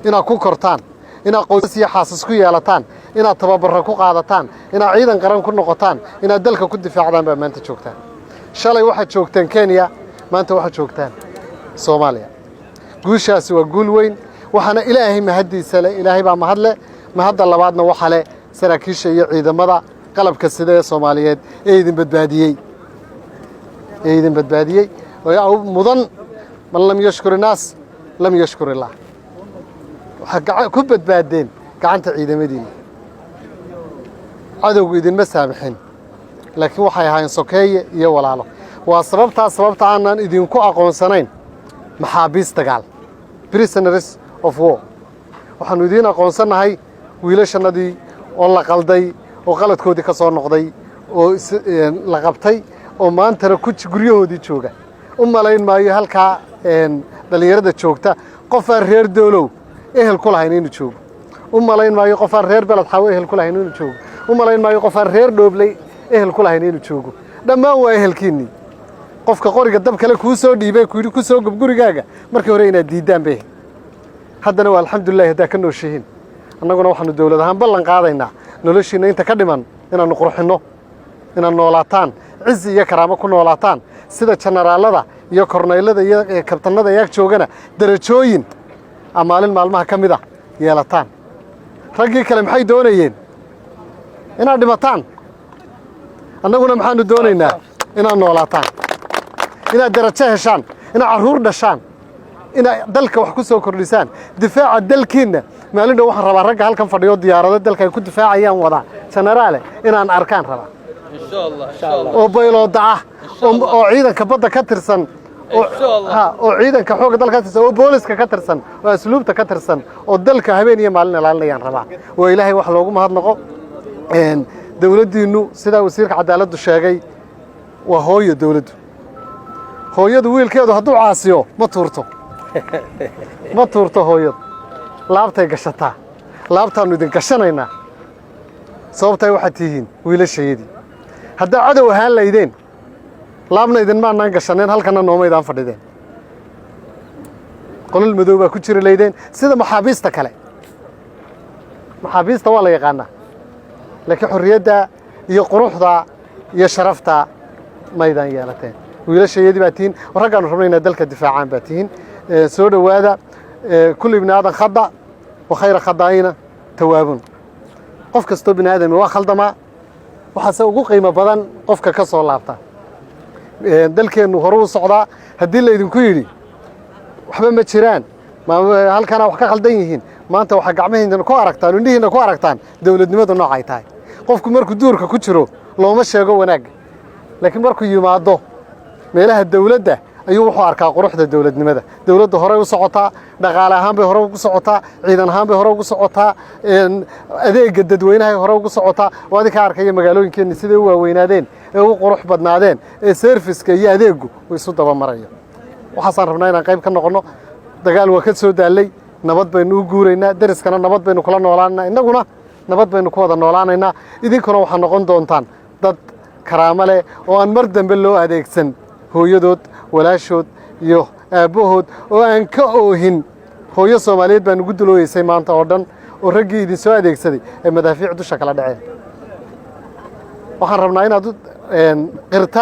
inaad ku kortaan inaad qoys iyo xaasas ku yeelataan inaad tababar ku qaadataan inaad ciidan qaran ku noqotaan inaad dalka ku difaacdaan baa maanta joogtaan shalay waxa joogtaan Kenya maanta waxa joogtaan Soomaaliya guushaasi waa guul weyn waxana Ilaahay mahadiisa leh Ilaahay baa mahadle mahadda labaadna waxa leh saraakiisha iyo ciidamada qalabka sida ee Soomaaliyeed ee idin badbaadiyay oo mudan man lam yashkur الناس lam yashkur Allah waxa ku badbaadeen gacanta ciidamadiina cadowgu idin ma saamixin laakiin waxay ahaayeen sokeeye iyo walaalo waa sababta aanan idinku aqoonsanayn maxaabiis dagaal prisoners of war waxaanu idin aqoonsanahay wiilashanadii oo la qalday oo qaladkoodii ka soo noqday oo la qabtay oo maanta ku guryahoodii jooga u malayn maayo halka dhalinyarada joogta qof aan reer doolow ehel ku lahayn inuu joogo u malayn maayo qof aan reer balad xaw ehel ku lahayn inuu joogo u malayn maayo qof aan reer dhooblay ehel ku lahayn inuu joogo dhammaan waa ehelkiinni qofka qoriga dab kale ku soo dhiibay ku soo gurigaaga markii hore inaad diidaan bay haddana waa alxamdulillah hadaa ka nooshiin annaguna waxaanu dawlad ahaan ballan qaadaynaa noloshiina inta ka dhiman inaanu qurxino inaan noolaataan ciz iyo karaamo ku noolaataan sida generaalada iyo korneylada iyo kabtanada yaag joogana darajooyin amaalin maalmaha kamida yeelataan raggii kale maxay doonayeen inaad dhimataan annaguna maxaanu doonaynaa inaad noolaataan inaad darajo heshaan inaad caruur dhashaan inaad dalka wax ku soo kordhisaan difaaca dalkiina maalinta waxaan rabaa ragga halkan fadhiyo diyaarado dalka ay ku difaacayaan wada generaale inaan arkaan rabaa oo baylooda ah oo ciidanka badda ka tirsan oo ciidanka xoogga dalka ka tirsan oo booliska ka tirsan oo asluubta ka tirsan oo dalka habeen iyo maalin ilaalinayaan rabaa oo Ilaahay wax loogu mahadnaqo dawladdiinu sida wasiirka cadaaladdu sheegay waa hooyo dawladdu hooyadu wiilkeedu hadduu caasiyo ma tuurto hooyadu laabtay gashataa laabtaanu idin gashanaynaa sababtay waxaad tihiin wiilashayadii haddaa cadow ahaan laydeen laabna idin maanaan gashaneen halkana noomaydaan fadhideen qolal madow baa ku jiri laydeen sida maxaabiista kale maxaabiista waa la yaqaanaa laakiin xorriyadda iyo quruxda iyo sharafta maydaan yeelateen wiilashayadii baa tihiin raggaanu rabnaynaa dalka difaacaan baa tihiin soo dhowaada kulli ibni aadan khada wa khayra khadaa'ina tawaabun qof kastoo bini aadami waa khaldamaa waxaase ugu qiimo badan qofka ka soo laabta dalkeennu hore u socdaa haddii laydinku yidhi waxba ma jiraan halkana wax ka khaldan yihiin maanta waxaa gacmahiina ku aragtaan indhihiina ku aragtaan dawladnimadu noocay tahay qofku markuu duurka ku jiro looma sheego wanaag laakiin markuu yimaado meelaha dawladda ayuu wuxuu arkaa quruxda dawladnimada dawladda hore u socotaa dhaqaale ahaan bay hore ugu socotaa ciidan ahaan bay hore ugu socotaa adeegga dadweynaha hore ugu socotaa waadi ka arkaya magaalooyinkeena sida u waaweynaadeen ee u qurux badnaadeen ee serviceka iyo adeeggu way isu daba marayo waxaan rabnaa inaan qayb ka noqono dagaal waa ka soo daalay nabad baynu u guuraynaa dariskana nabad baynu kula noolaanaynaa innaguna nabad baynu ku wada noolaanaynaa idinkuna waxaa noqon doontaan dad karaamo leh oo aan mar dambe loo adeegsan hooyadood walaashood iyo aabahood oo aan ka oohin hooyo Soomaaliyeed baan ugu dulooyeysay maanta oo dhan oo raggii idin soo adeegsaday ee madaafiic dusha kala dhaceen waxaan rabnaa inaad qirtaan